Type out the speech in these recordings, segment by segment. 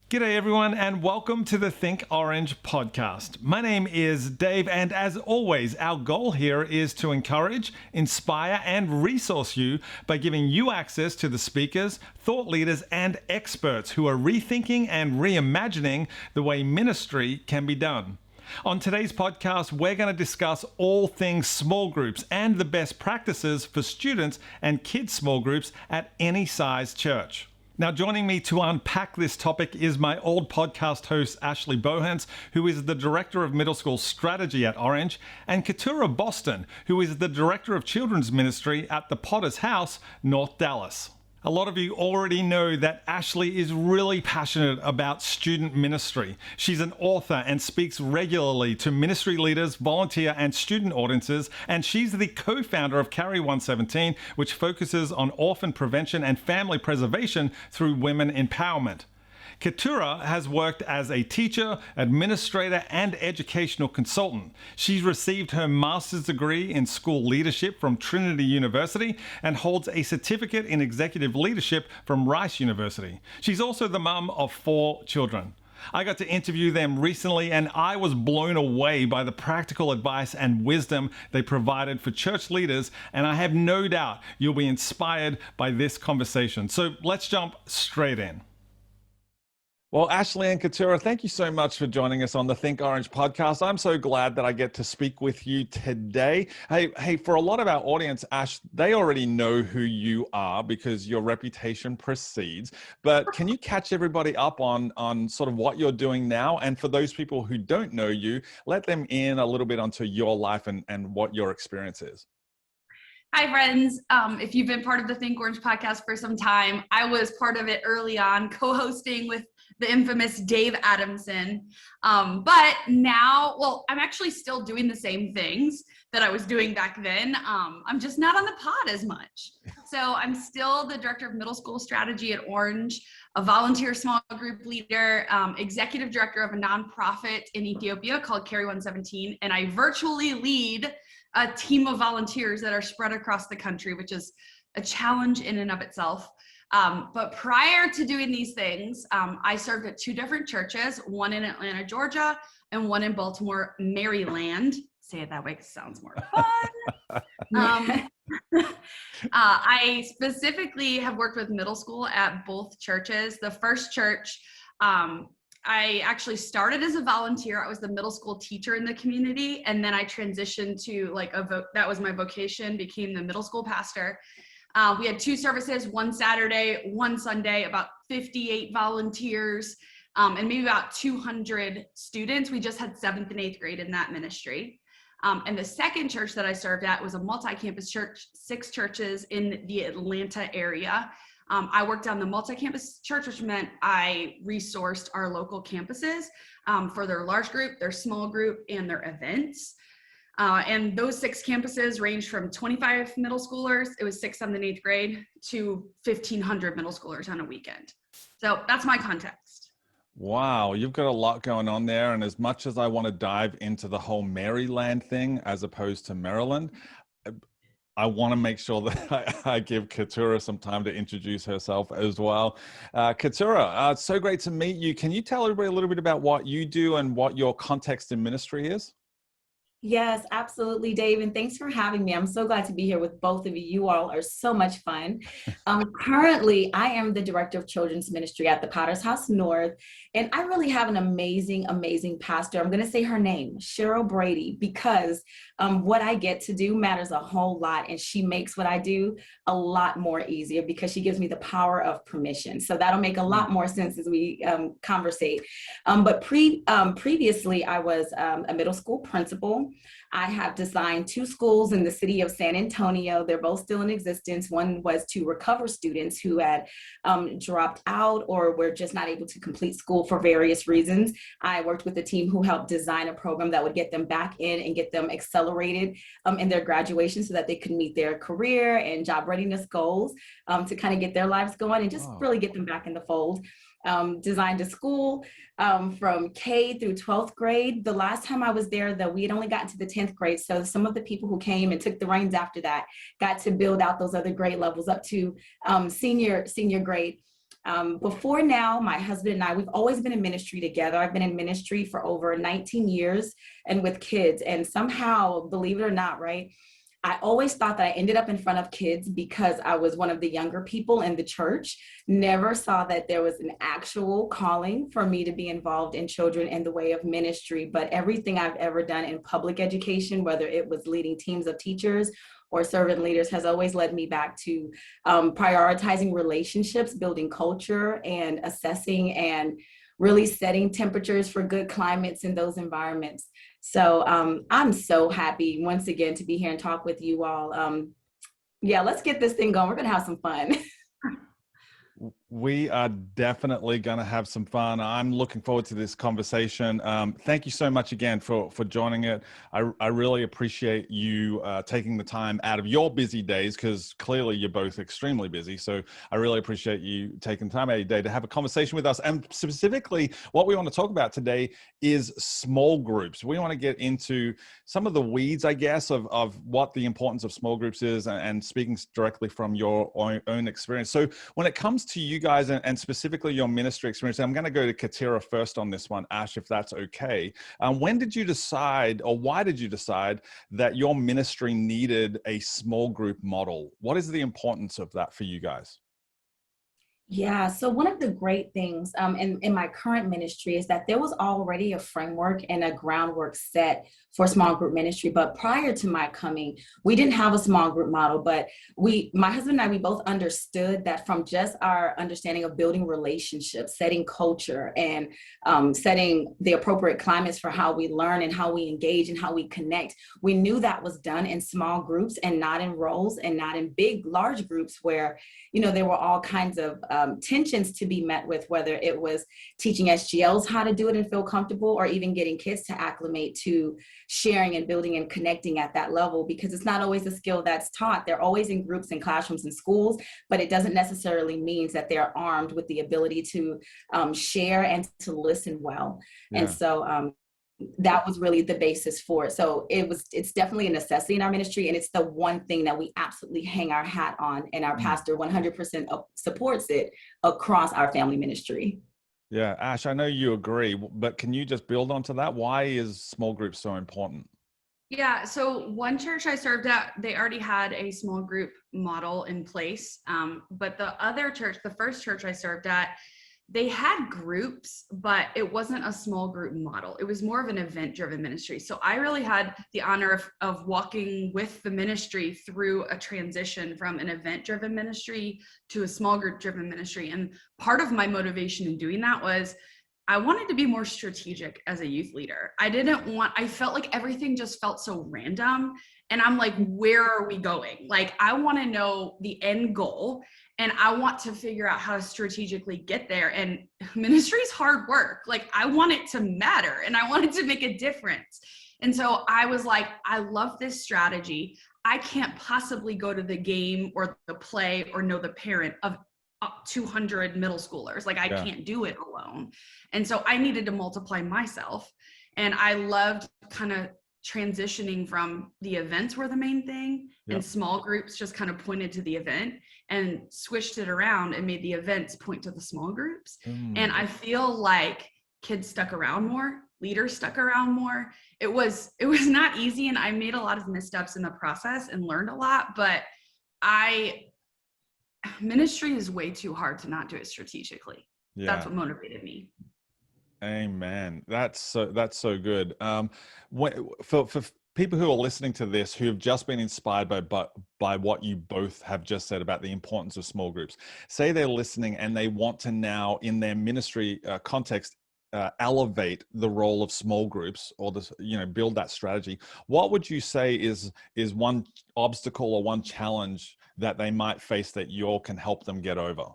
G'day everyone and welcome to the Think Orange podcast. My name is Dave and as always our goal here is to encourage, inspire and resource you by giving you access to the speakers, thought leaders and experts who are rethinking and reimagining the way ministry can be done. On today's podcast, we're going to discuss all things small groups and the best practices for students and kids small groups at any size church. Now, joining me to unpack this topic is my old podcast host, Ashley Bohans, who is the Director of Middle School Strategy at Orange, and Keturah Boston, who is the Director of Children's Ministry at the Potter's House, North Dallas. A lot of you already know that Ashley is really passionate about student ministry. She's an author and speaks regularly to ministry leaders, volunteer and student audiences, and she's the co-founder of Carry 117, which focuses on orphan prevention and family preservation through women empowerment. Keturah has worked as a teacher, administrator, and educational consultant. She's received her master's degree in school leadership from Trinity University and holds a certificate in executive leadership from Rice University. She's also the mum of 4 children. I got to interview them recently and I was blown away by the practical advice and wisdom they provided for church leaders, and I have no doubt you'll be inspired by this conversation. So let's jump straight in. Well, Ashley and Keturah, thank you so much for joining us on the Think Orange podcast. I'm so glad that I get to speak with you today. Hey, for a lot of our audience, Ash, they already know who you are because your reputation precedes. But can you catch everybody up on sort of what you're doing now? And for those people who don't know you, let them in a little bit onto your life and what your experience is. Hi, friends. If you've been part of the Think Orange podcast for some time, I was part of it early on, co-hosting with the infamous Dave Adamson. But now, well, I'm actually still doing the same things that I was doing back then. I'm just not on the pod as much. So I'm still the Director of Middle School Strategy at Orange, a volunteer small group leader, executive director of a nonprofit in Ethiopia called Carry 117, and I virtually lead a team of volunteers that are spread across the country, which is a challenge in and of itself. But prior to doing these things, I served at 2 different churches, one in Atlanta, Georgia, and one in Baltimore, Maryland. Say it that way because it sounds more fun. I specifically have worked with middle school at both churches. The first church, I actually started as a volunteer. I was the middle school teacher in the community, and then I transitioned to that was my vocation, became the middle school pastor. We had 2 services, one Saturday, one Sunday, about 58 volunteers, and maybe about 200 students. We just had 7th and 8th grade in that ministry. And the second church that I served at was a multi-campus church, 6 churches in the Atlanta area. I worked on the multi-campus church, which meant I resourced our local campuses for their large group, their small group, and their events. And those 6 campuses ranged from 25 middle schoolers, it was 6th, 7th, and 8th grade, to 1,500 middle schoolers on a weekend. So that's my context. Wow, you've got a lot going on there. And as much as I want to dive into the whole Maryland thing as opposed to Maryland, I want to make sure that I give Keturah some time to introduce herself as well. Keturah, it's so great to meet you. Can you tell everybody a little bit about what you do and what your context in ministry is? Yes, absolutely, Dave. And thanks for having me. I'm so glad to be here with both of you. You all are so much fun. Currently, I am the Director of Children's Ministry at the Potter's House North. And I really have an amazing, amazing pastor. I'm going to say her name, Cheryl Brady, because what I get to do matters a whole lot. And she makes what I do a lot more easier because she gives me the power of permission. So that'll make a lot more sense as we conversate. But previously, I was a middle school principal. I have designed 2 schools in the city of San Antonio. They're both still in existence. One was to recover students who had dropped out or were just not able to complete school for various reasons. I worked with a team who helped design a program that would get them back in and get them accelerated in their graduation so that they could meet their career and job readiness goals to kind of get their lives going and just really get them back in the fold. Designed a school from K through 12th grade. The last time I was there, though, we had only gotten to the 10th grade. So some of the people who came and took the reins after that got to build out those other grade levels up to senior grade. Before now, my husband and I, we've always been in ministry together. I've been in ministry for over 19 years and with kids. And somehow, believe it or not, right? I always thought that I ended up in front of kids because I was one of the younger people in the church. Never saw that there was an actual calling for me to be involved in children in the way of ministry. But everything I've ever done in public education, whether it was leading teams of teachers or servant leaders, has always led me back to prioritizing relationships, building culture, and assessing and really setting temperatures for good climates in those environments. So I'm so happy once again to be here and talk with you all. Yeah, let's get this thing going. We're gonna have some fun. We are definitely going to have some fun. I'm looking forward to this conversation. Thank you so much again for joining it. I really appreciate you taking the time out of your busy days, because clearly you're both extremely busy. So I really appreciate you taking time out of your day to have a conversation with us. And specifically, what we want to talk about today is small groups. We want to get into some of the weeds, I guess, of what the importance of small groups is, and speaking directly from your own experience. So when it comes to you guys and specifically your ministry experience, I'm going to go to Katira first on this one, Ash, if that's okay. When did you decide, or why did you decide that your ministry needed a small group model? What is the importance of that for you guys? Yeah, so one of the great things in my current ministry is that there was already a framework and a groundwork set for small group ministry. But prior to my coming, we didn't have a small group model, but my husband and I, we both understood that from just our understanding of building relationships, setting culture, and setting the appropriate climates for how we learn and how we engage and how we connect, we knew that was done in small groups and not in roles and not in big, large groups where, there were all kinds of tensions to be met with, whether it was teaching SGLs how to do it and feel comfortable, or even getting kids to acclimate to sharing and building and connecting at that level, because it's not always a skill that's taught. They're always in groups and classrooms and schools, but it doesn't necessarily mean that they're armed with the ability to share and to listen well. Yeah. And so that was really the basis for it. So it's definitely a necessity in our ministry. And it's the one thing that we absolutely hang our hat on, and our pastor 100% supports it across our family ministry. Yeah. Ash, I know you agree, but can you just build onto that? Why is small groups so important? Yeah, so one church I served at, they already had a small group model in place. But the other church, the first church I served at, they had groups, but it wasn't a small group model. It was more of an event-driven ministry. So I really had the honor of walking with the ministry through a transition from an event-driven ministry to a small group-driven ministry. And part of my motivation in doing that was I wanted to be more strategic as a youth leader. I felt like everything just felt so random. And I'm like, where are we going? Like, I want to know the end goal, and I want to figure out how to strategically get there. And ministry is hard work. Like, I want it to matter, and I want it to make a difference. And so I was like, I love this strategy. I can't possibly go to the game or the play or know the parent of 200 middle schoolers. Like, I can't do it alone. And so I needed to multiply myself. And I loved kind of transitioning from the events were the main thing, and small groups just kind of pointed to the event, and switched it around and made the events point to the small groups. And I feel like kids stuck around more, leaders stuck around more. It was not easy, and I made a lot of missteps in the process and learned a lot, but ministry is way too hard to not do it strategically. That's what motivated me. Amen. That's so good. For people who are listening to this, who have just been inspired by what you both have just said about the importance of small groups, say they're listening and they want to now, in their ministry context, elevate the role of small groups, or build that strategy. What would you say is one obstacle or one challenge that they might face that you can help them get over?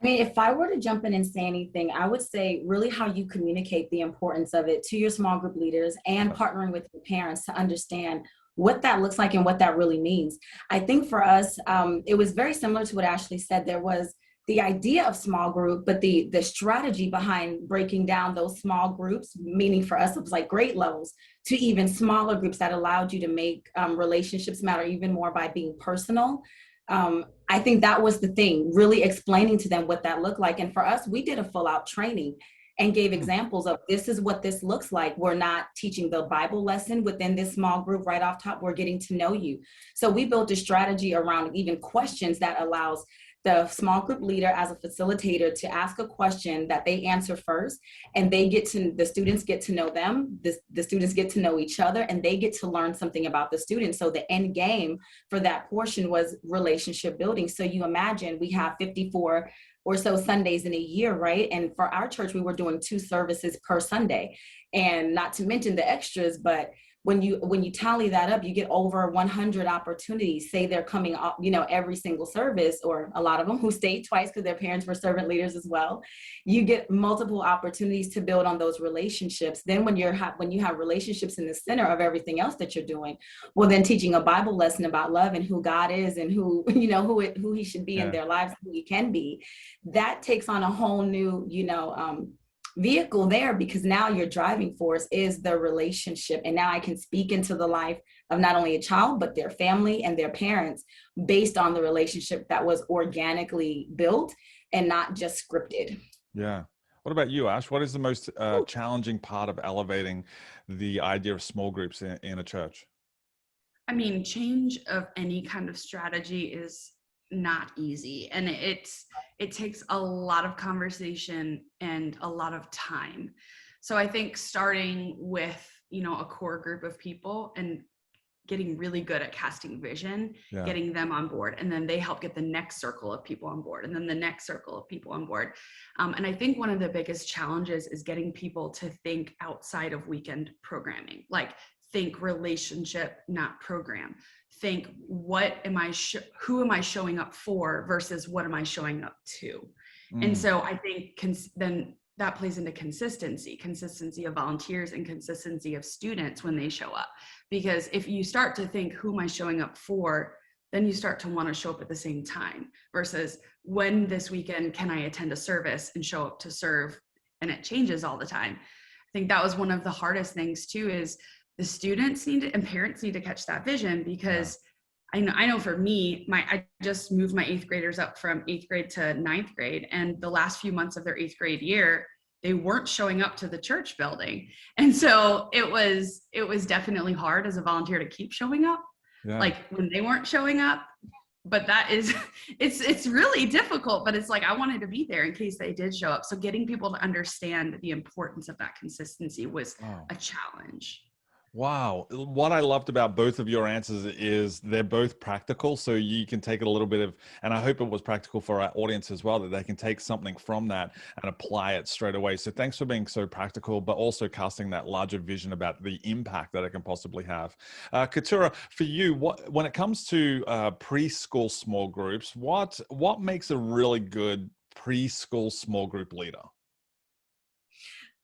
I mean, if I were to jump in and say anything, I would say really how you communicate the importance of it to your small group leaders, and partnering with your parents to understand what that looks like and what that really means. I think for us, it was very similar to what Ashley said. There was the idea of small group, but the strategy behind breaking down those small groups, meaning for us, it was like grade levels to even smaller groups that allowed you to make relationships matter even more by being personal. I think that was the thing, really explaining to them what that looked like. And for us, we did a full out training and gave examples of this is what this looks like. We're not teaching the Bible lesson within this small group right off top. We're getting to know you. So we built a strategy around even questions that allows the small group leader as a facilitator to ask a question that they answer first, and the students get to know them, the students get to know each other, and they get to learn something about the students. So the end game for that portion was relationship building. So you imagine we have 54 or so Sundays in a year, right? And for our church, we were doing 2 services per Sunday, and not to mention the extras, but when you tally that up, you get over 100 opportunities. Say they're coming up, every single service, or a lot of them who stayed twice because their parents were servant leaders as well. You get multiple opportunities to build on those relationships. Then when you have relationships in the center of everything else that you're doing, well, then teaching a Bible lesson about love and who God is and who He should be in their lives, who He can be, that takes on a whole new, vehicle there, because now your driving force is the relationship. And now I can speak into the life of not only a child, but their family and their parents based on the relationship that was organically built and not just scripted. Yeah. What about you, Ash? What is the most challenging part of elevating the idea of small groups in a church? I mean, change of any kind of strategy is not easy, and it takes a lot of conversation and a lot of time. So I think starting with a core group of people and getting really good at casting vision, getting them on board, and then they help get the next circle of people on board, and then the next circle of people on board. And I think one of the biggest challenges is getting people to think outside of weekend programming. Like, think relationship, not program. Think, who am I showing up for versus what am I showing up to? And so I think then that plays into consistency of volunteers and consistency of students when they show up. Because if you start to think, who am I showing up for, then you start to want to show up at the same time, versus when this weekend can I attend a service and show up to serve, and it changes all the time. I think that was one of the hardest things too, is the students and parents need to catch that vision, because I know for me, I just moved my 8th graders up from 8th grade to 9th grade. And the last few months of their 8th grade year, they weren't showing up to the church building. And so it was definitely hard as a volunteer to keep showing up, like when they weren't showing up. But that is, it's really difficult, but it's like, I wanted to be there in case they did show up. So getting people to understand the importance of that consistency was a challenge. Wow. What I loved about both of your answers is they're both practical. So you can take it a little bit of, and I hope it was practical for our audience as well, that they can take something from that and apply it straight away. So thanks for being so practical, but also casting that larger vision about the impact that it can possibly have. Keturah, for you, when it comes to preschool small groups, what makes a really good preschool small group leader?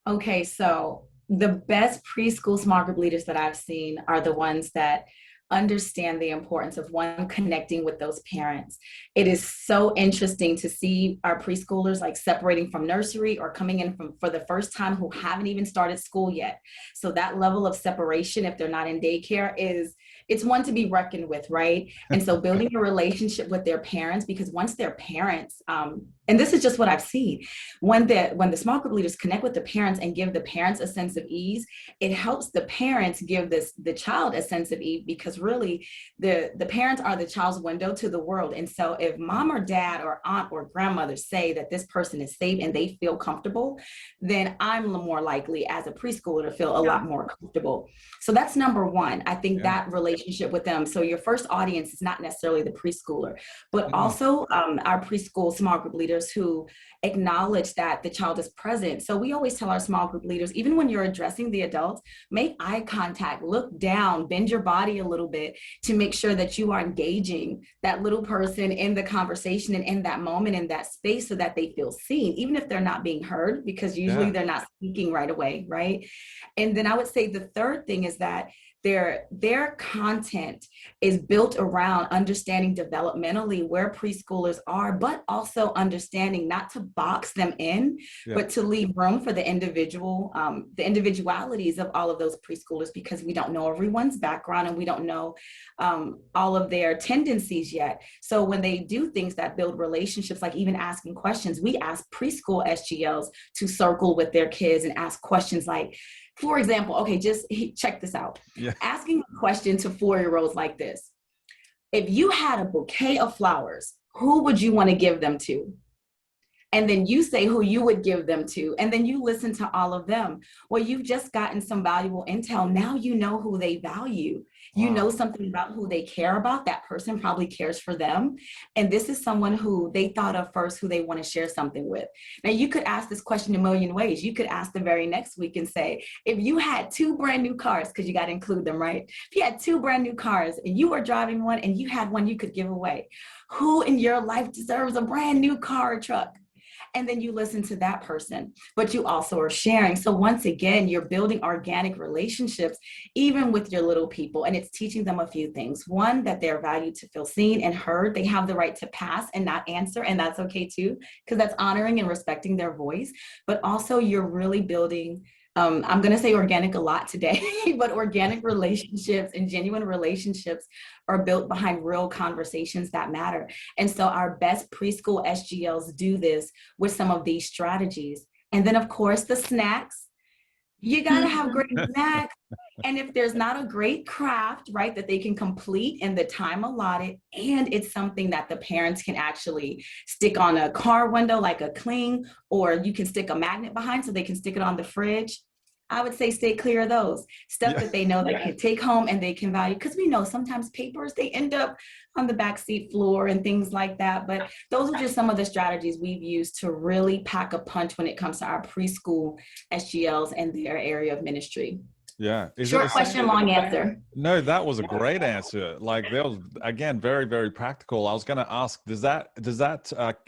Okay, so the best preschool small group leaders that I've seen are the ones that understand the importance of connecting with those parents. It is so interesting to see our preschoolers like separating from nursery or coming in for the first time who haven't even started school yet. So that level of separation, if they're not in daycare, it's one to be reckoned with, right? And so building a relationship with their parents, because once their parents, and this is just what I've seen, when the small group leaders connect with the parents and give the parents a sense of ease, it helps the parents give the child a sense of ease, because really the parents are the child's window to the world. And so if mom or dad or aunt or grandmother say that this person is safe and they feel comfortable, then I'm more likely as a preschooler to feel a lot more comfortable. So that's number one. I think that relationship with them. So your first audience is not necessarily the preschooler, but also our preschool small group leaders who acknowledge that the child is present. So we always tell our small group leaders, even when you're addressing the adults, make eye contact, look down, bend your body a little bit to make sure that you are engaging that little person in the conversation and in that moment, in that space, so that they feel seen, even if they're not being heard, because usually they're not speaking right away, right? And then I would say the third thing is that their content is built around understanding developmentally where preschoolers are, but also understanding not to box them in, but to leave room for the individualities of all of those preschoolers, because we don't know everyone's background and we don't know all of their tendencies yet. So when they do things that build relationships, like even asking questions, we ask preschool SGLs to circle with their kids and ask questions like, for example, okay, just check this out. Yeah. Asking a question to 4-year-olds like this: if you had a bouquet of flowers, who would you want to give them to? And then you say who you would give them to, and then you listen to all of them. Well, you've just gotten some valuable intel. Now you know who they value. You know something about who they care about. That person probably cares for them. And this is someone who they thought of first, who they want to share something with. Now, you could ask this question a million ways. You could ask the very next week and say, if you had 2 brand new cars, because you got to include them, right? If you had 2 brand new cars and you were driving one and you had one you could give away, who in your life deserves a brand new car or truck? And then you listen to that person, but you also are sharing. So once again, you're building organic relationships, even with your little people. And it's teaching them a few things. One, that they're valued to feel seen and heard. They have the right to pass and not answer. And that's okay too, because that's honoring and respecting their voice. But also you're really building, I'm going to say organic a lot today, but organic relationships and genuine relationships are built behind real conversations that matter. And so our best preschool SGLs do this with some of these strategies. And then, of course, the snacks. You got to have great snacks. And if there's not a great craft, right, that they can complete in the time allotted, and it's something that the parents can actually stick on a car window like a cling, or you can stick a magnet behind so they can stick it on the fridge, I would say stay clear of those stuff that they know they can take home and they can value. Because we know sometimes papers, they end up on the backseat floor and things like that. But those are just some of the strategies we've used to really pack a punch when it comes to our preschool SGLs and their area of ministry. Yeah. Short question, long answer. No, that was a great answer. Like, that was, again, very, very practical. I was going to ask, does that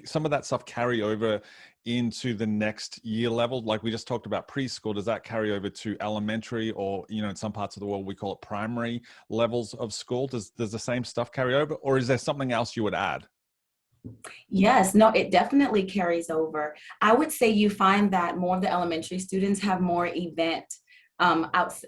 some of that stuff carry over into the next year level? Like we just talked about preschool, does that carry over to elementary, or, you know, in some parts of the world, we call it primary levels of school? Does the same stuff carry over, or is there something else you would add? Yes, no, it definitely carries over. I would say you find that more of the elementary students have more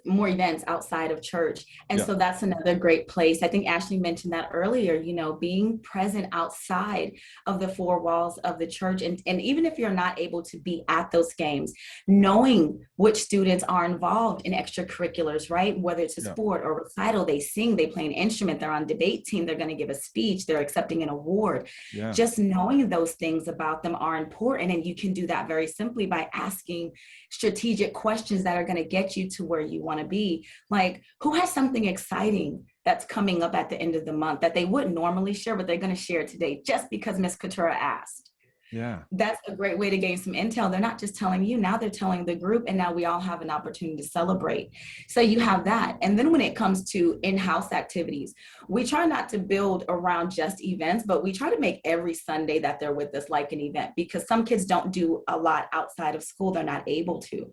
more events outside of church. And so that's another great place. I think Ashley mentioned that earlier, you know, being present outside of the 4 walls of the church. And even if you're not able to be at those games, knowing which students are involved in extracurriculars, right? Whether it's a sport or recital, they sing, they play an instrument, they're on debate team, they're going to give a speech, they're accepting an award. Just knowing those things about them are important. And you can do that very simply by asking strategic questions that are going to get you to where you want to be. Like, who has something exciting that's coming up at the end of the month that they wouldn't normally share, but they're going to share today just because Miss Katura asked? Yeah, that's a great way to gain some intel. They're not just telling you, now they're telling the group, and now we all have an opportunity to celebrate. So you have that. And then when it comes to in-house activities, we try not to build around just events, but we try to make every Sunday that they're with us like an event, because some kids don't do a lot outside of school. They're not able to.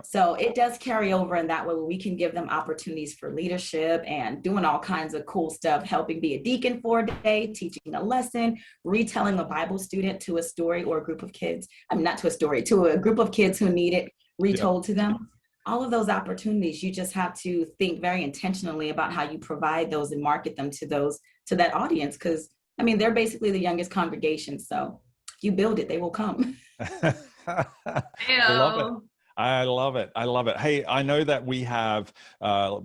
So it does carry over in that way, where we can give them opportunities for leadership and doing all kinds of cool stuff, helping be a deacon for a day, teaching a lesson, retelling a Bible student to a story, or a group of kids, not to a story, to a group of kids who need it retold to them. All of those opportunities, you just have to think very intentionally about how you provide those and market them to that audience. Because, I mean, they're basically the youngest congregation. So if you build it, they will come. I love it. I love it. I love it. Hey, I know that we have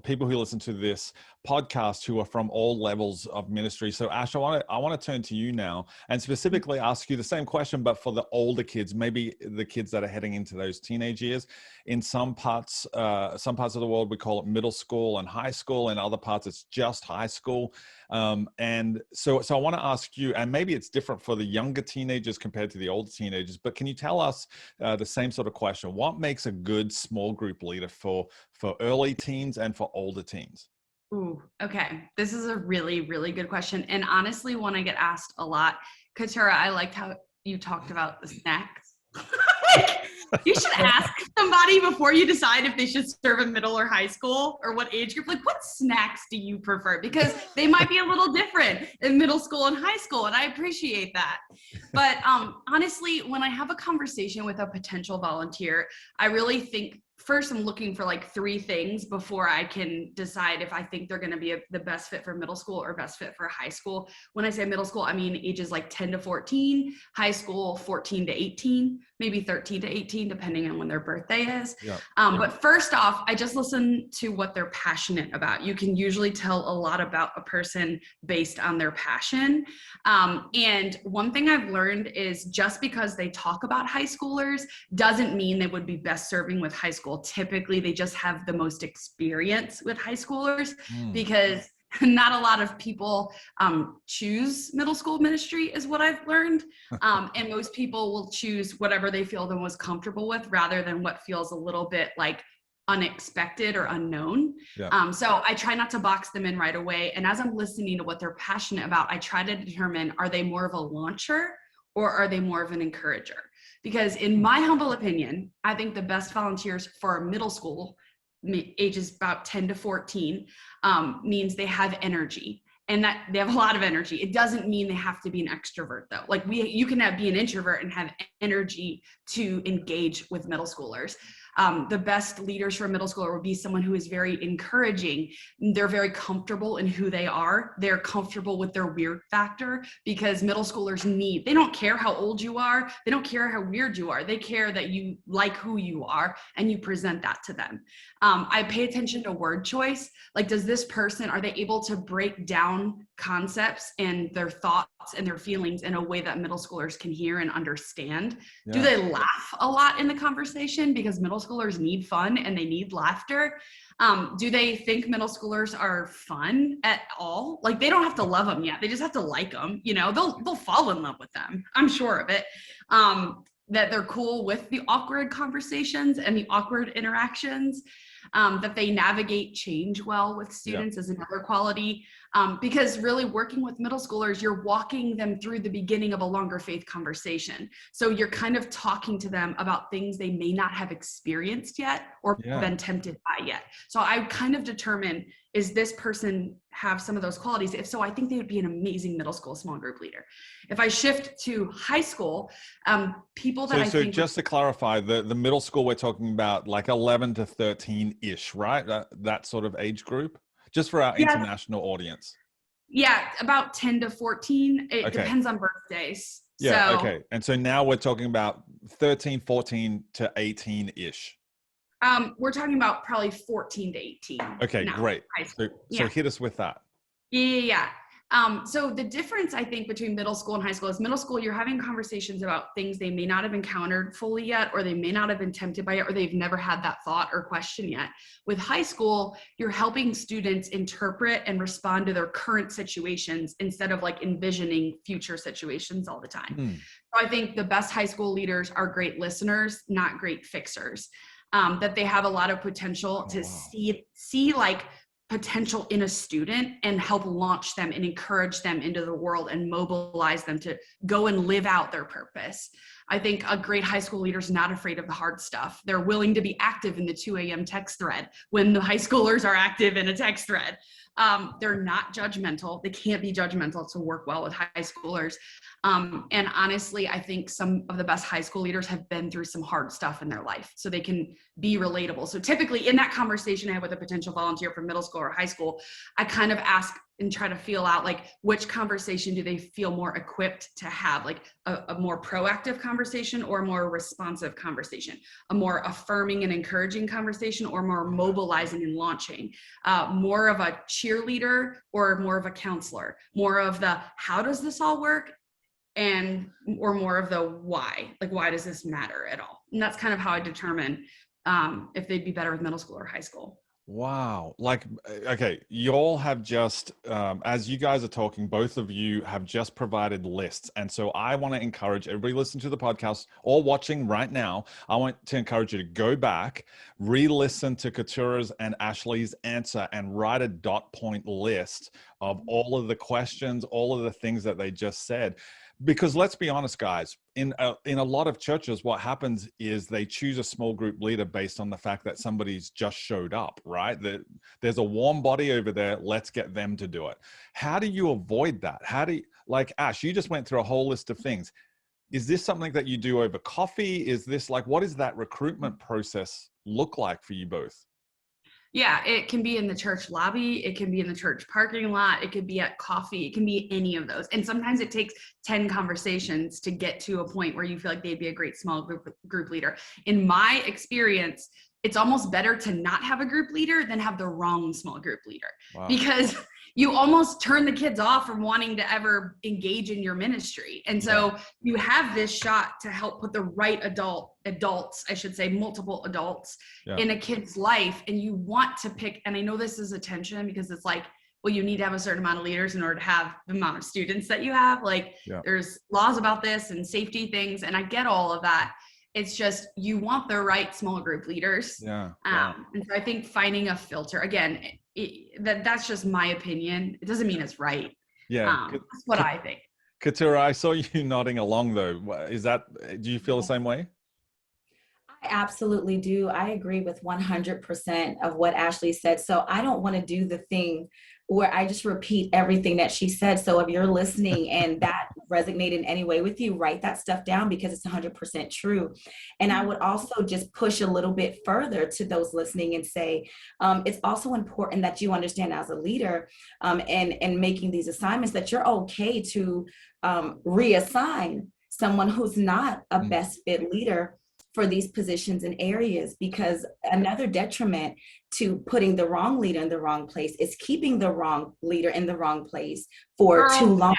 people who listen to this podcast who are from all levels of ministry. So Ash, I want to turn to you now and specifically ask you the same question, but for the older kids, maybe the kids that are heading into those teenage years. In some parts of the world, we call it middle school and high school. In other parts, it's just high school. And so I want to ask you, and maybe it's different for the younger teenagers compared to the older teenagers, but can you tell us the same sort of question? What makes a good small group leader for early teens and for older teens? Ooh, okay. This is a really, really good question. And honestly, one I get asked a lot. Katura, I liked how you talked about the snacks. You should ask somebody before you decide if they should serve a middle or high school or what age group. Like, what snacks do you prefer? Because they might be a little different in middle school and high school, and I appreciate that. But honestly, when I have a conversation with a potential volunteer, I really think first I'm looking for like 3 things before I can decide if I think they're going to be the best fit for middle school or best fit for high school. When I say middle school, I mean ages like 10 to 14, high school 14 to 18, maybe 13 to 18, depending on when their birthday is. Yeah. But first off, I just listen to what they're passionate about. You can usually tell a lot about a person based on their passion. And one thing I've learned is just because they talk about high schoolers doesn't mean they would be best serving with high school. Typically, they just have the most experience with high schoolers because not a lot of people choose middle school ministry is what I've learned. And most people will choose whatever they feel the most comfortable with rather than what feels a little bit like unexpected or unknown. Yeah. So I try not to box them in right away. And as I'm listening to what they're passionate about, I try to determine, are they more of a launcher or are they more of an encourager? Because in my humble opinion, I think the best volunteers for middle school, ages about 10 to 14, means they have energy. And that they have a lot of energy. It doesn't mean they have to be an extrovert though. Like you can be an introvert and have energy to engage with middle schoolers. The best leaders for a middle schooler would be someone who is very encouraging. They're very comfortable in who they are. They're comfortable with their weird factor because middle schoolers they don't care how old you are. They don't care how weird you are. They care that you like who you are and you present that to them. I pay attention to word choice. Like, does this person, are they able to break down concepts and their thoughts and their feelings in a way that middle schoolers can hear and understand? Yeah. Do they laugh a lot in the conversation? Because middle schoolers need fun and they need laughter. Do they think middle schoolers are fun at all? Like, they don't have to love them yet. They just have to like them. You know, they'll fall in love with them. I'm sure of it. That they're cool with the awkward conversations and the awkward interactions. That they navigate change well with students is another quality. Because really working with middle schoolers, you're walking them through the beginning of a longer faith conversation. So you're kind of talking to them about things they may not have experienced yet or been tempted by yet. So I kind of determine, is this person have some of those qualities? If so, I think they would be an amazing middle school small group leader. If I shift to high school, people that So just to clarify, the middle school, we're talking about like 11 to 13-ish, right? That sort of age group? Just for our international audience. Yeah, about 10 to 14. It depends on birthdays. Yeah, so, okay. And so now we're talking about 13, 14 to 18-ish. We're talking about probably 14 to 18. Okay, now, great. high school. So hit us with that. Yeah. So the difference, I think, between middle school and high school is middle school, you're having conversations about things they may not have encountered fully yet, or they may not have been tempted by it, or they've never had that thought or question yet. With high school, you're helping students interpret and respond to their current situations instead of like envisioning future situations all the time. So I think the best high school leaders are great listeners, not great fixers. That they have a lot of potential to see like potential in a student and help launch them and encourage them into the world and mobilize them to go and live out their purpose. I think a great high school leader is not afraid of the hard stuff. They're willing to be active in the 2 a.m. text thread when the high schoolers are active in a text thread. They're not judgmental. They can't be judgmental to work well with high schoolers. And honestly, I think some of the best high school leaders have been through some hard stuff in their life, so they can be relatable. So typically in that conversation I have with a potential volunteer from middle school or high school, I kind of ask and try to feel out like which conversation do they feel more equipped to have, like a more proactive conversation or a more responsive conversation, a more affirming and encouraging conversation or more mobilizing and launching, more of a cheerleader or more of a counselor, more of the how does this all work, and or more of the why, like why does this matter at all? And that's kind of how I determine if they'd be better with middle school or high school. Wow. Like, okay, you all have just, as you guys are talking, both of you have just provided lists. And so I want to encourage everybody listening to the podcast or watching right now, I want to encourage you to go back, re-listen to Ketura's and Ashley's answer and write a dot point list of all of the questions, all of the things that they just said. Because let's be honest, guys, in a lot of churches, what happens is they choose a small group leader based on the fact that somebody's just showed up, right? There's a warm body over there. Let's get them to do it. How do you avoid that? How do you, like Ash, you just went through a whole list of things. Is this something that you do over coffee? Is this like, what does that recruitment process look like for you both? Yeah, it can be in the church lobby. It can be in the church parking lot. It could be at coffee. It can be any of those. And sometimes it takes 10 conversations to get to a point where you feel like they'd be a great small group leader. In my experience, it's almost better to not have a group leader than have the wrong small group leader. Wow. Because you almost turn the kids off from wanting to ever engage in your ministry. And so you have this shot to help put the right adults, I should say, multiple adults in a kid's life. And you want to pick, and I know this is a tension because it's like, well, you need to have a certain amount of leaders in order to have the amount of students that you have. Like there's laws about this and safety things. And I get all of that. It's just, you want the right small group leaders. And so I think finding a filter, again, that's just my opinion. It doesn't mean it's right. That's what I think. Keturah, I saw you nodding along though. Do you feel the same way? I absolutely do. I agree with 100% of what Ashley said. So I don't want to do the thing where I just repeat everything that she said. So if you're listening and that resonated in any way with you, write that stuff down because it's 100% true. And I would also just push a little bit further to those listening and say, it's also important that you understand as a leader and making these assignments that you're okay to reassign someone who's not a best fit leader for these positions and areas, because another detriment to putting the wrong leader in the wrong place is keeping the wrong leader in the wrong place for too long.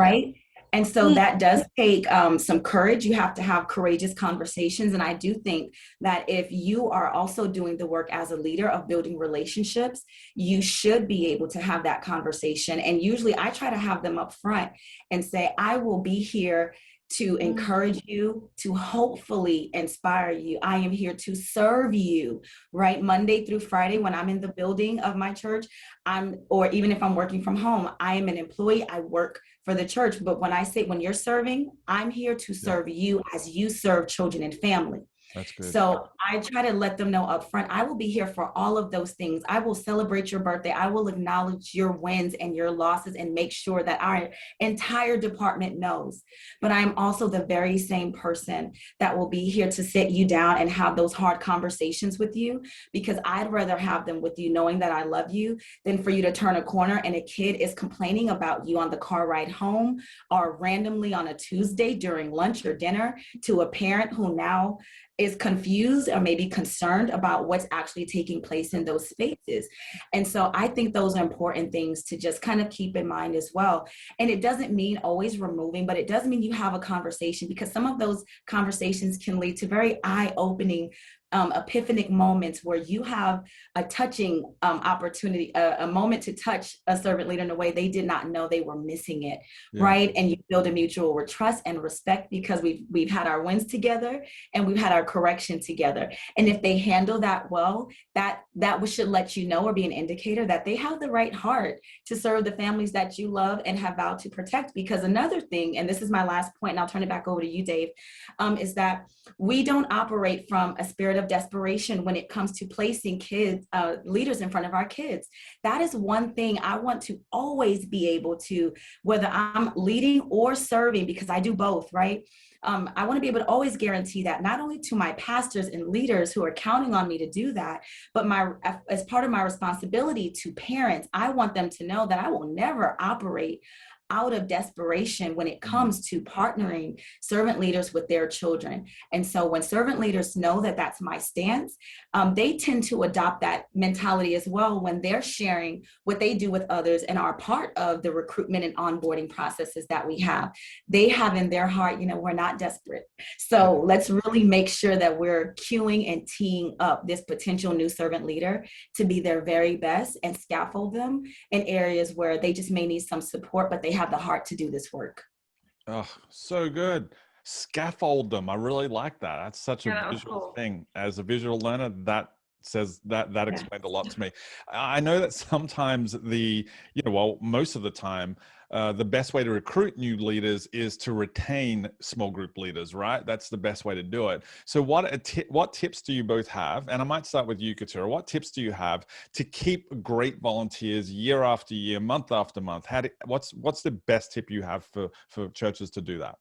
Right? And so that does take some courage. You have to have courageous conversations. And I do think that if you are also doing the work as a leader of building relationships, you should be able to have that conversation. And usually I try to have them up front and say, I will be here to encourage you, to hopefully inspire you. I am here to serve you, right? Monday through Friday, when I'm in the building of my church, or even if I'm working from home, I am an employee, I work for the church. But when I say, when you're serving, I'm here to serve you as you serve children and family. That's good. So I try to let them know up front, I will be here for all of those things. I will celebrate your birthday. I will acknowledge your wins and your losses and make sure that our entire department knows. But I'm also the very same person that will be here to sit you down and have those hard conversations with you, because I'd rather have them with you knowing that I love you than for you to turn a corner and a kid is complaining about you on the car ride home or randomly on a Tuesday during lunch or dinner to a parent who now is confused or maybe concerned about what's actually taking place in those spaces. And so I think those are important things to just kind of keep in mind as well. And it doesn't mean always removing, but it does mean you have a conversation, because some of those conversations can lead to very eye-opening epiphanic moments where you have a touching opportunity, a moment to touch a servant leader in a way they did not know they were missing it, right? And you build a mutual trust and respect because we've had our wins together and we've had our correction together. And if they handle that well, that should let you know or be an indicator that they have the right heart to serve the families that you love and have vowed to protect. Because another thing, and this is my last point, and I'll turn it back over to you, Dave, is that we don't operate from a spirit of desperation when it comes to placing kids, leaders in front of our kids. That is one thing I want to always be able to, whether I'm leading or serving, because I do both, right? I want to be able to always guarantee that not only to my pastors and leaders who are counting on me to do that, but as part of my responsibility to parents, I want them to know that I will never operate out of desperation when it comes to partnering servant leaders with their children. And so when servant leaders know that that's my stance, they tend to adopt that mentality as well when they're sharing what they do with others and are part of the recruitment and onboarding processes that we have. They have in their heart, we're not desperate. So let's really make sure that we're queuing and teeing up this potential new servant leader to be their very best and scaffold them in areas where they just may need some support, but they have the heart to do this work. Oh, so good. Scaffold them. I really like that. That's such a visual thing. As a visual learner, that says that explained a lot to me. I know that sometimes most of the time, the best way to recruit new leaders is to retain small group leaders, right? That's the best way to do it. So what tips do you both have? And I might start with you, Keturah. What tips do you have to keep great volunteers year after year, month after month? What's the best tip you have for churches to do that?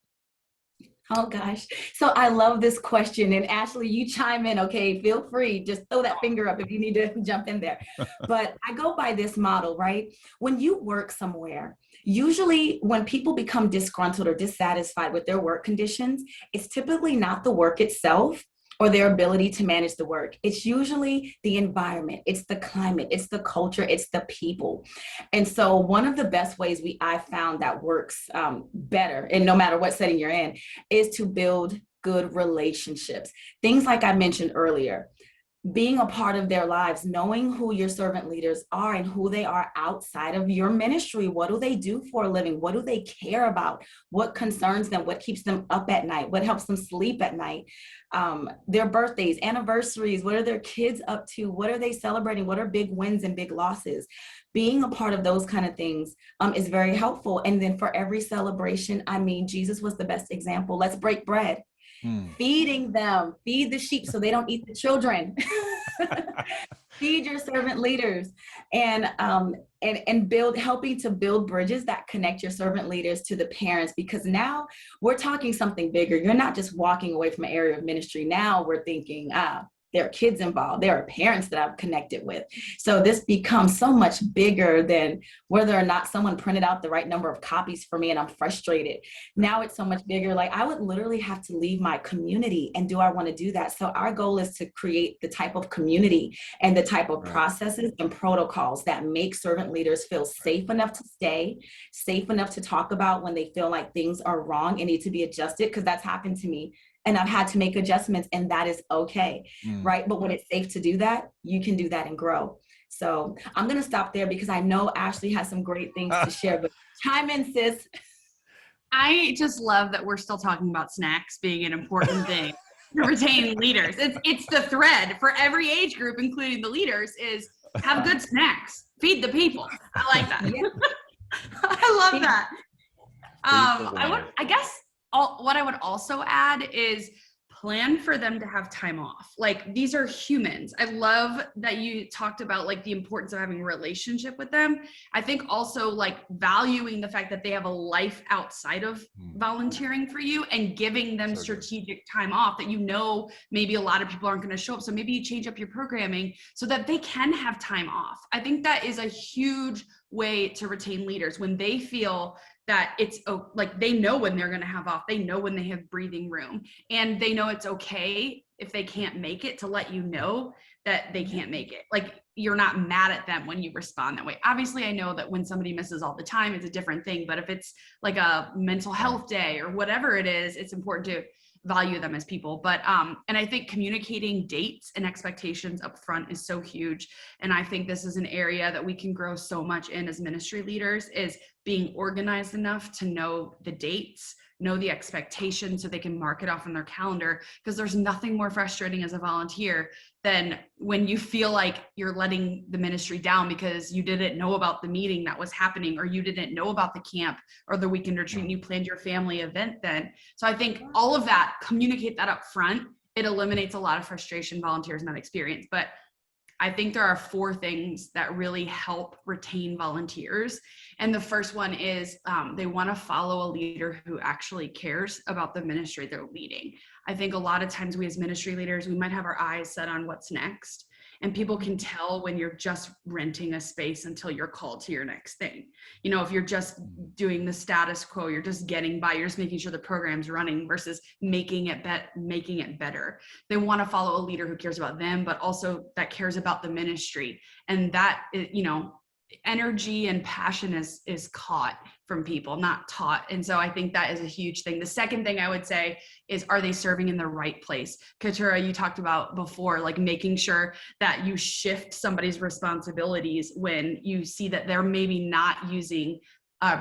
Oh gosh. So I love this question. And Ashley, you chime in, okay? Feel free. Just throw that finger up if you need to jump in there. But I go by this model, right? When you work somewhere, usually when people become disgruntled or dissatisfied with their work conditions, it's typically not the work itself or their ability to manage the work. It's usually the environment, it's the climate, it's the culture, it's the people. And so one of the best ways I found that works better, and no matter what setting you're in, is to build good relationships. Things like I mentioned earlier, being a part of their lives, knowing who your servant leaders are and who they are outside of your ministry. What do they do for a living? What do they care about? What concerns them? What keeps them up at night? What helps them sleep at night? Their birthdays, anniversaries, what are their kids up to? What are they celebrating? What are big wins and big losses? Being a part of those kind of things is very helpful. And then for every celebration, Jesus was the best example. Let's break bread. Feeding them, feed the sheep so they don't eat the children. Feed your servant leaders, and helping to build bridges that connect your servant leaders to the parents, because now we're talking something bigger. You're not just walking away from an area of ministry. Now we're thinking, there are kids involved. There are parents that I've connected with. So this becomes so much bigger than whether or not someone printed out the right number of copies for me and I'm frustrated. Now it's so much bigger. Like I would literally have to leave my community. And do I want to do that? So our goal is to create the type of community and the type of processes and protocols that make servant leaders feel safe enough to stay, safe enough to talk about when they feel like things are wrong and need to be adjusted, because that's happened to me. And I've had to make adjustments, and that is okay, right? But when it's safe to do that, you can do that and grow. So I'm going to stop there because I know Ashley has some great things to share, but chime in, sis. I just love that we're still talking about snacks being an important thing to retain leaders. It's the thread for every age group, including the leaders, is have good snacks, feed the people. I like that. Yeah. I love that. What I would also add is plan for them to have time off. Like, these are humans. I love that you talked about like the importance of having a relationship with them. I think also like valuing the fact that they have a life outside of volunteering for you and giving them strategic time off that, maybe a lot of people aren't going to show up. So maybe you change up your programming so that they can have time off. I think that is a huge way to retain leaders when they feel that it's like they know when they're going to have off, they know when they have breathing room, and they know it's okay if they can't make it to let you know that they can't make it. Like, you're not mad at them when you respond that way. Obviously, I know that when somebody misses all the time, it's a different thing, but if it's like a mental health day or whatever it is, it's important to value them as people. But and I think communicating dates and expectations up front is so huge. And I think this is an area that we can grow so much in as ministry leaders, is being organized enough to know the dates, know the expectations so they can mark it off on their calendar. Because there's nothing more frustrating as a volunteer than when you feel like you're letting the ministry down because you didn't know about the meeting that was happening, or you didn't know about the camp or the weekend retreat and you planned your family event then. So I think all of that, communicate that up front. It eliminates a lot of frustration volunteers not experience. But I think there are 4 things that really help retain volunteers. And the first one is they want to follow a leader who actually cares about the ministry they're leading. I think a lot of times we as ministry leaders, we might have our eyes set on what's next. And people can tell when you're just renting a space until you're called to your next thing. If you're just doing the status quo, you're just getting by, you're just making sure the program's running versus making it better. They want to follow a leader who cares about them, but also that cares about the ministry. And that, energy and passion is caught from people, not taught. And so I think that is a huge thing. The second thing I would say is, are they serving in the right place? Keturah, you talked about before, like making sure that you shift somebody's responsibilities when you see that they're maybe not using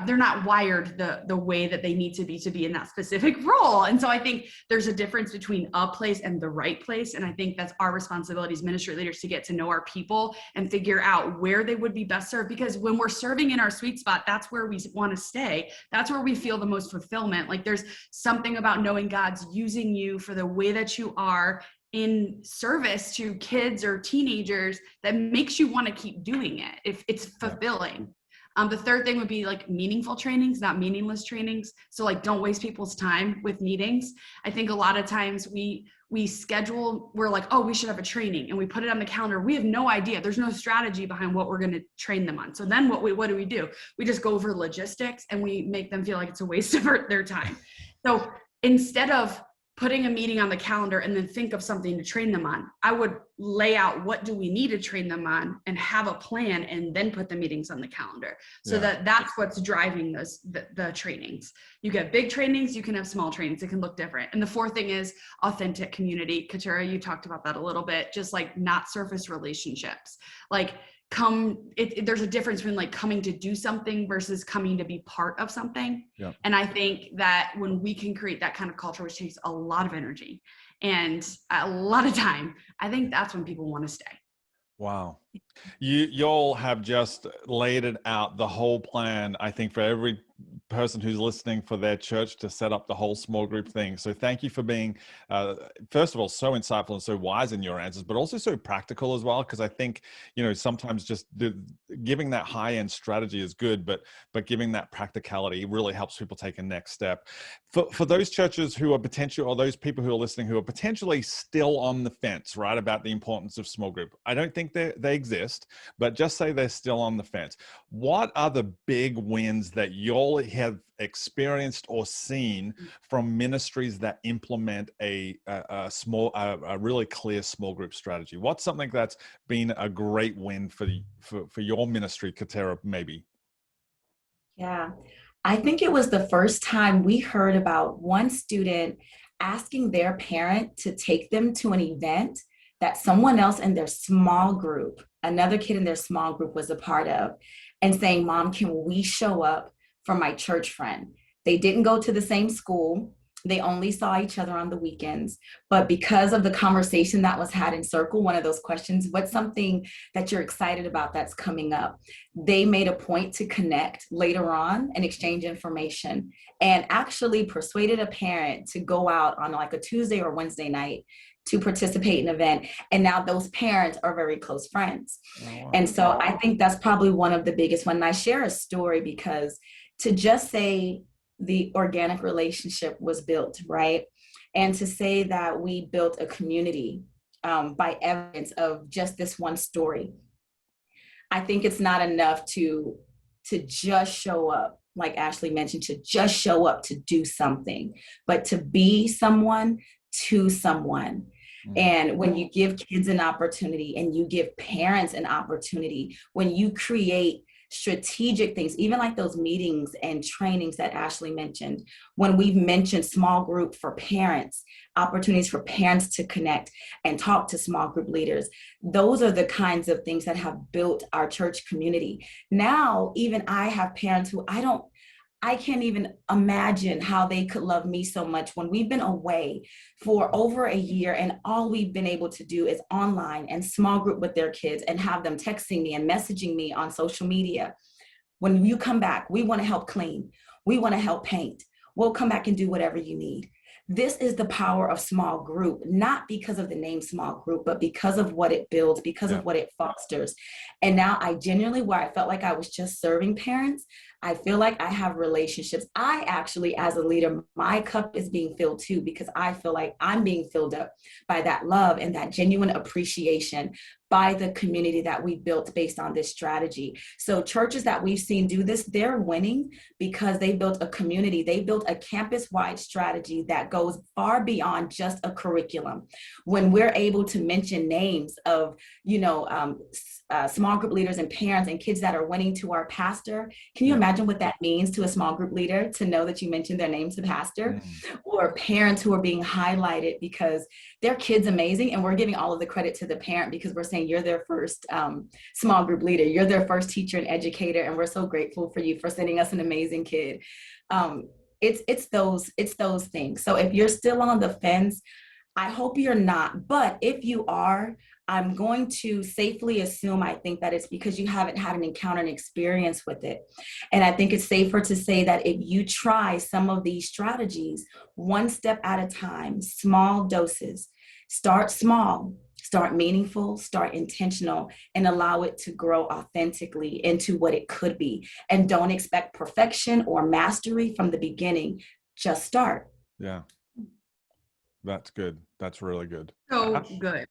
they're not wired the way that they need to be in that specific role. And so I think there's a difference between a place and the right place. And I think that's our responsibility as ministry leaders to get to know our people and figure out where they would be best served. Because when we're serving in our sweet spot, that's where we want to stay. That's where we feel the most fulfillment. Like there's something about knowing God's using you for the way that you are in service to kids or teenagers that makes you want to keep doing it if it's fulfilling. The third thing would be like meaningful trainings, not meaningless trainings. So like, don't waste people's time with meetings. I think a lot of times we schedule, we're like, oh, we should have a training, and we put it on the calendar. We have no idea. There's no strategy behind what we're going to train them on. So then what do we do? We just go over logistics and we make them feel like it's a waste of their time. So instead of putting a meeting on the calendar and then think of something to train them on, I would lay out what do we need to train them on and have a plan, and then put the meetings on the calendar. So that's what's driving the trainings. You get big trainings, you can have small trainings. It can look different. And the fourth thing is authentic community. Katura, you talked about that a little bit, just like not surface relationships. Like there's a difference between like coming to do something versus coming to be part of something. Yeah. And I think that when we can create that kind of culture, which takes a lot of energy and a lot of time, I think that's when people want to stay. Wow. Y'all have just laid it out, the whole plan, I think, for every person who's listening, for their church to set up the whole small group thing. So thank you for being, first of all, so insightful and so wise in your answers, but also so practical as well. Because I think, sometimes just giving that high-end strategy is good, but giving that practicality really helps people take a next step. For those churches who are potential, or those people who are listening who are potentially still on the fence, right, about the importance of small group. I don't think they exist, but just say they're still on the fence. What are the big wins that y'all have experienced or seen from ministries that implement a really clear small group strategy? What's something that's been a great win for your ministry, Katura, maybe? Yeah, I think it was the first time we heard about one student asking their parent to take them to an event that someone else in their small group, another kid in their small group, was a part of, and saying, "Mom, can we show up for my church friend?" They didn't go to the same school. They only saw each other on the weekends. But because of the conversation that was had in circle, one of those questions, what's something that you're excited about that's coming up? They made a point to connect later on and exchange information, and actually persuaded a parent to go out on like a Tuesday or Wednesday night to participate in an event. And now those parents are very close friends. Oh, wow. And so I think that's probably one of the biggest ones. And I share a story because to just say the organic relationship was built, right? And to say that we built a community by evidence of just this one story. I think it's not enough to just show up, like Ashley mentioned, to just show up to do something, but to be someone to someone. And when you give kids an opportunity and you give parents an opportunity, when you create strategic things, even like those meetings and trainings that Ashley mentioned, when we've mentioned small group for parents, opportunities for parents to connect and talk to small group leaders, those are the kinds of things that have built our church community. Now, even I have parents who I can't even imagine how they could love me so much when we've been away for over a year and all we've been able to do is online and small group with their kids and have them texting me and messaging me on social media. When you come back, we want to help clean. We want to help paint. We'll come back and do whatever you need. This is the power of small group, not because of the name small group, but because of what it builds, because of what it fosters. And now I genuinely, where I felt like I was just serving parents, I feel like I have relationships. I actually, as a leader, my cup is being filled too, because I feel like I'm being filled up by that love and that genuine appreciation by the community that we built based on this strategy. So churches that we've seen do this, they're winning because they built a community. They built a campus-wide strategy that goes far beyond just a curriculum. When we're able to mention names of, small group leaders and parents and kids that are winning to our pastor, can you imagine imagine what that means to a small group leader to know that you mentioned their name to pastor, or parents who are being highlighted because their kid's amazing and we're giving all of the credit to the parent because we're saying you're their first small group leader, you're their first teacher and educator, and we're so grateful for you for sending us an amazing kid. It's those things. So if you're still on the fence, I hope you're not, but if you are, I'm going to safely assume, I think that it's because you haven't had an encounter and experience with it. And I think it's safer to say that if you try some of these strategies, one step at a time, small doses, start small, start meaningful, start intentional, and allow it to grow authentically into what it could be. And don't expect perfection or mastery from the beginning. Just start. Yeah. That's good. That's really good. So good.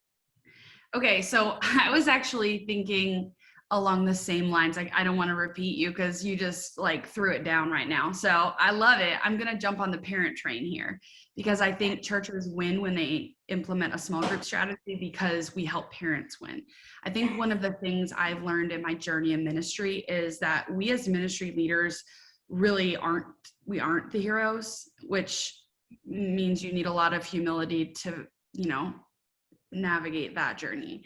Okay, so I was actually thinking along the same lines. Like, I don't want to repeat you because you just like threw it down right now. So I love it. I'm going to jump on the parent train here because I think churches win when they implement a small group strategy because we help parents win. I think one of the things I've learned in my journey in ministry is that we as ministry leaders really aren't the heroes, which means you need a lot of humility to, navigate that journey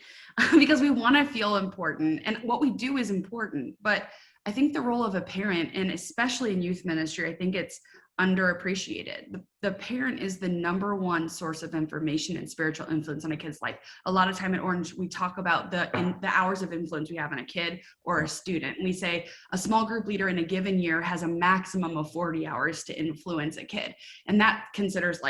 because we want to feel important and what we do is important. But I think the role of a parent, and especially in youth ministry, I think it's underappreciated. The parent is the number one source of information and spiritual influence on a kid's life. A lot of time at Orange, we talk about the hours of influence we have on a kid or a student. And we say a small group leader in a given year has a maximum of 40 hours to influence a kid. And that considers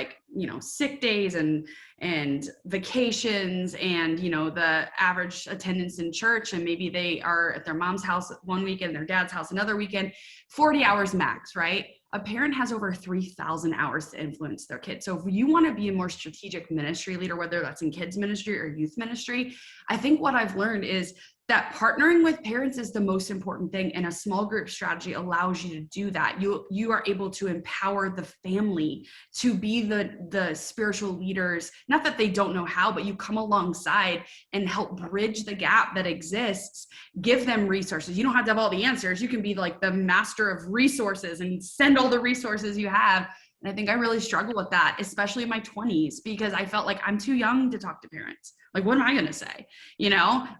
sick days and vacations and, the average attendance in church. And maybe they are at their mom's house one weekend, their dad's house another weekend, 40 hours max, right? A parent has over 3,000 hours to influence their kids. So if you want to be a more strategic ministry leader, whether that's in kids ministry or youth ministry, I think what I've learned is that partnering with parents is the most important thing. And a small group strategy allows you to do that. You are able to empower the family to be the spiritual leaders. Not that they don't know how, but you come alongside and help bridge the gap that exists, give them resources. You don't have to have all the answers. You can be like the master of resources and send all the resources you have. And I think I really struggle with that, especially in my 20s, because I felt like I'm too young to talk to parents. Like, what am I going to say?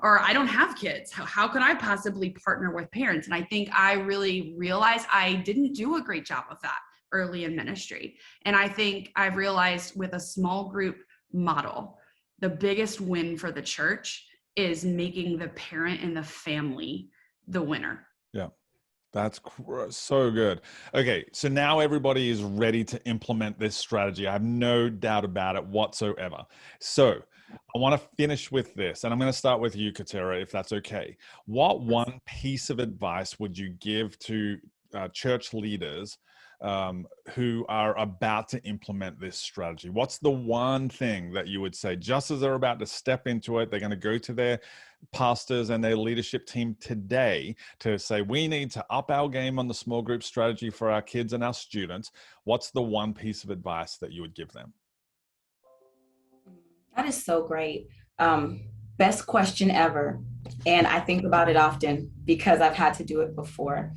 Or I don't have kids. How could I possibly partner with parents? And I think I really realized I didn't do a great job of that early in ministry. And I think I've realized with a small group model, the biggest win for the church is making the parent and the family the winner. Yeah. That's so good. Okay, so now everybody is ready to implement this strategy. I have no doubt about it whatsoever. So I want to finish with this, and I'm going to start with you, Katera, if that's okay. What one piece of advice would you give to church leaders who are about to implement this strategy? What's the one thing that you would say just as they're about to step into it? They're going to go to their pastors and their leadership team today to say, we need to up our game on the small group strategy for our kids and our students. What's the one piece of advice that you would give them? That is so great. Best question ever. And I think about it often because I've had to do it before.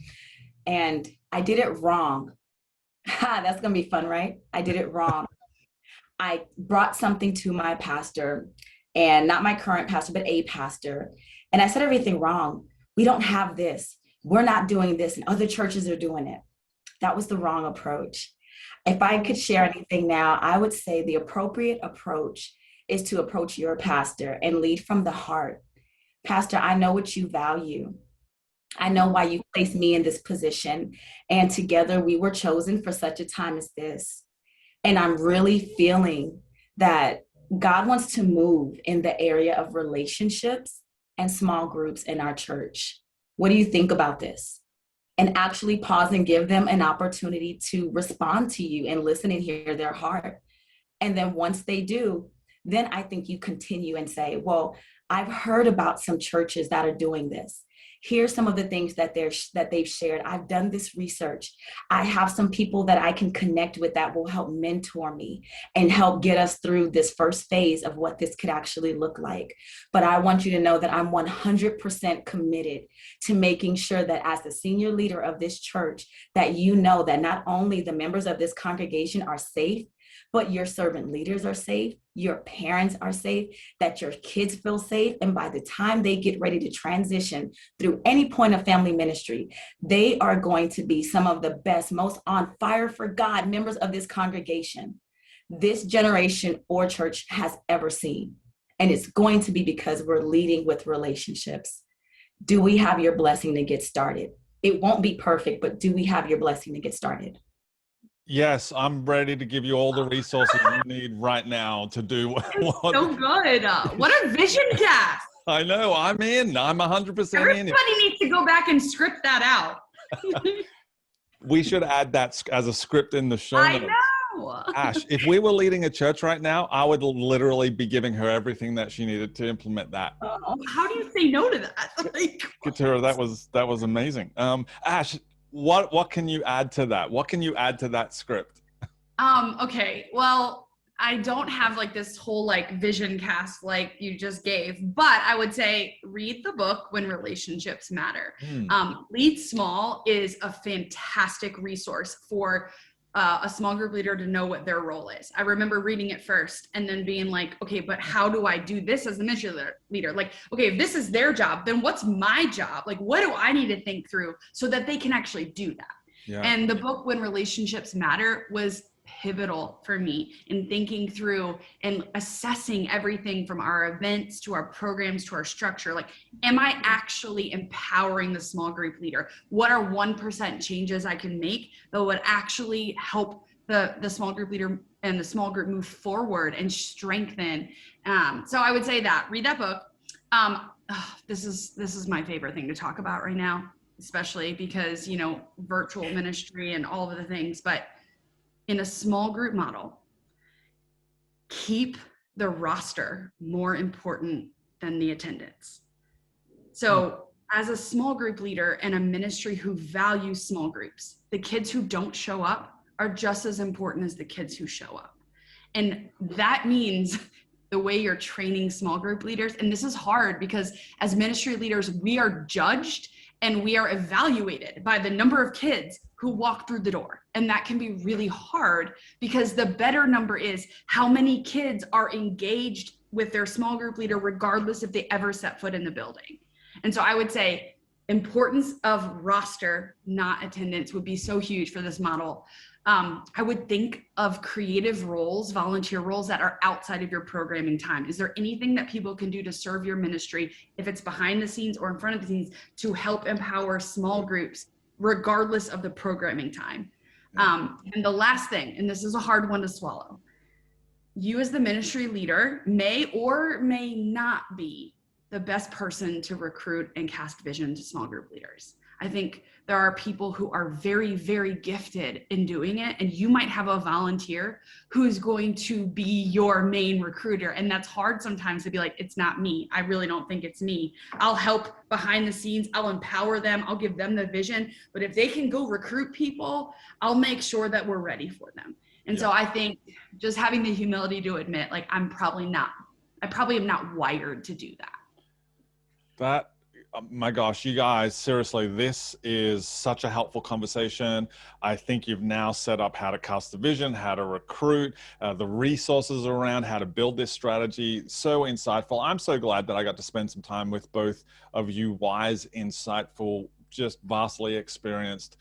And I did it wrong. That's going to be fun, right? I did it wrong. I brought something to my pastor, and not my current pastor, but a pastor. And I said everything wrong. We don't have this. We're not doing this, and other churches are doing it. That was the wrong approach. If I could share anything now, I would say the appropriate approach is to approach your pastor and lead from the heart. Pastor, I know what you value. I know why you placed me in this position, and together we were chosen for such a time as this. And I'm really feeling that God wants to move in the area of relationships and small groups in our church. What do you think about this? And actually pause and give them an opportunity to respond to you and listen and hear their heart. And then once they do, then I think you continue and say, well, I've heard about some churches that are doing this. Here's some of the things that they've shared. I've done this research. I have some people that I can connect with that will help mentor me and help get us through this first phase of what this could actually look like. But I want you to know that I'm 100% committed to making sure that as the senior leader of this church, that you know that not only the members of this congregation are safe, but your servant leaders are safe, your parents are safe, that your kids feel safe. And by the time they get ready to transition through any point of family ministry, they are going to be some of the best, most on fire for God members of this congregation this generation or church has ever seen. And it's going to be because we're leading with relationships. Do we have your blessing to get started? It won't be perfect, but do we have your blessing to get started? Yes, I'm ready to give you all the resources you need right now to do what. So good. What a vision cast. I know. I'm in. I'm 100% in. Everybody needs to go back and script that out. We should add that as a script in the show I notes. know. Ash, if we were leading a church right now, I would literally be giving her everything that she needed to implement that. How do you say no to that? Like, Katura, that was amazing. Ash, what can you add to that? What can you add to that script? Okay, well, I don't have like this whole like vision cast like you just gave, but I would say read the book When Relationships Matter. Lead Small is a fantastic resource for a small group leader to know what their role is. I remember reading it first and then being like, okay, but how do I do this as the ministry leader? Like, okay, if this is their job, then what's my job? Like, what do I need to think through so that they can actually do that? Yeah. And the book When Relationships Matter was pivotal for me in thinking through and assessing everything from our events to our programs to our structure. Like, am I actually empowering the small group leader? What are 1% changes I can make that would actually help the small group leader and the small group move forward and strengthen? So I would say that read that book. This is my favorite thing to talk about right now, especially because, you know, virtual ministry and all of the things, but in a small group model, keep the roster more important than the attendance. So as a small group leader and a ministry who values small groups, the kids who don't show up are just as important as the kids who show up. And that means the way you're training small group leaders, and this is hard because as ministry leaders, we are judged and we are evaluated by the number of kids who walk through the door. And that can be really hard because the better number is how many kids are engaged with their small group leader, regardless if they ever set foot in the building. And so I would say importance of roster, not attendance, would be so huge for this model. I would think of creative roles, volunteer roles that are outside of your programming time. Is there anything that people can do to serve your ministry, if it's behind the scenes or in front of the scenes, to help empower small groups, regardless of the programming time? And the last thing, and this is a hard one to swallow, you as the ministry leader may or may not be the best person to recruit and cast vision to small group leaders. I think there are people who are very, very gifted in doing it, and you might have a volunteer who's going to be your main recruiter. And that's hard sometimes to be like, it's not me. I really don't think it's me. I'll help behind the scenes. I'll empower them. I'll give them the vision. But if they can go recruit people, I'll make sure that we're ready for them. And so I think just having the humility to admit, like, I probably am not wired to do that. My gosh, you guys, seriously, this is such a helpful conversation. I think you've now set up how to cast the vision, how to recruit, the resources around how to build this strategy. So insightful. I'm so glad that I got to spend some time with both of you wise, insightful, just vastly experienced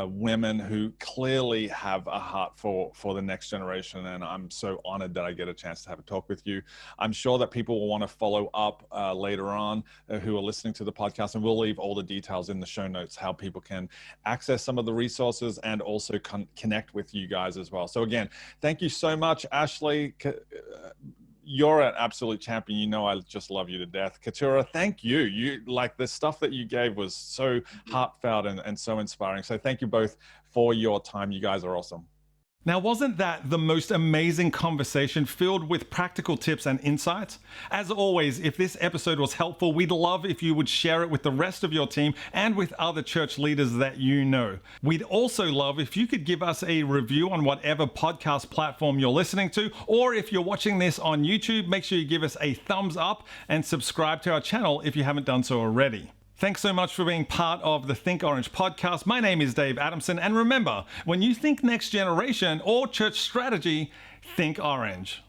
women who clearly have a heart for the next generation. And I'm so honored that I get a chance to have a talk with you. I'm sure that people will want to follow up later on who are listening to the podcast, and we'll leave all the details in the show notes, how people can access some of the resources and also connect with you guys as well. So again, thank you so much, Ashley. You're an absolute champion. You know, I just love you to death. Katura, thank you. You, like, the stuff that you gave was so heartfelt and so inspiring. So thank you both for your time. You guys are awesome. Now, wasn't that the most amazing conversation filled with practical tips and insights? As always, if this episode was helpful, we'd love if you would share it with the rest of your team and with other church leaders that you know. We'd also love if you could give us a review on whatever podcast platform you're listening to, or if you're watching this on YouTube, make sure you give us a thumbs up and subscribe to our channel if you haven't done so already. Thanks so much for being part of the Think Orange podcast. My name is Dave Adamson, and remember, when you think next generation or church strategy, think orange.